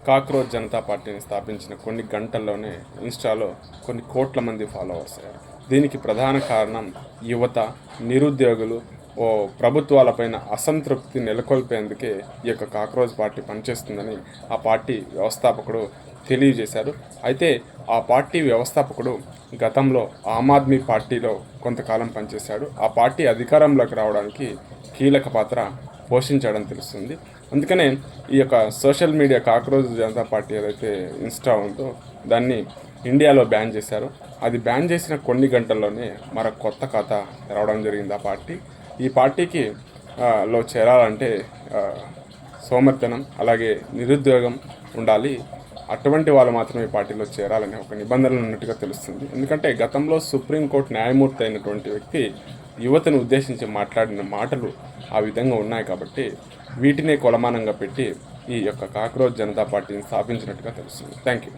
Cockroach Janata పార్టీని స్థాపించిన కొన్ని గంటల్లోనే ఇన్స్టాలో కొన్ని కోట్ల మంది ఫాలోవర్స్ అయ్యారు. దీనికి ప్రధాన కారణం యువత, నిరుద్యోగులు, ప్రభుత్వాలపైన అసంతృప్తి నెలకొల్పేందుకే ఈ యొక్క కాక్రోచ్ పార్టీ పనిచేస్తుందని ఆ పార్టీ వ్యవస్థాపకుడు తెలియజేశారు. అయితే ఆ పార్టీ వ్యవస్థాపకుడు గతంలో ఆమ్ ఆద్మీ పార్టీలో కొంతకాలం పనిచేశాడు. ఆ పార్టీ అధికారంలోకి రావడానికి కీలక పాత్ర పోషించాడని తెలుస్తుంది. అందుకనే ఈ యొక్క social media cockroach Janata party ఏదైతే ఇన్స్టా ఉందో దాన్ని ఇండియాలో బ్యాన్ చేశారు. అది బ్యాన్ చేసిన కొన్ని గంటల్లోనే మరొక కొత్త ఖాతా రావడం జరిగింది. ఆ పార్టీ ఈ పార్టీకి లో చేరాలంటే సోమర్తనం అలాగే నిరుద్యోగం ఉండాలి. అటువంటి వాళ్ళు మాత్రమే ఈ పార్టీలో చేరాలని ఒక నిబంధనలు ఉన్నట్టుగా తెలుస్తుంది. ఎందుకంటే గతంలో సుప్రీంకోర్టు న్యాయమూర్తి అయినటువంటి వ్యక్తి యువతను ఉద్దేశించి మాట్లాడిన మాటలు ఆ విధంగా ఉన్నాయి కాబట్టి వీటినే కొలమానంగా పెట్టి ఈ యొక్క కాక్రోచ్ జనతా పార్టీని స్థాపించినట్టుగా తెలుస్తుంది. Thank you.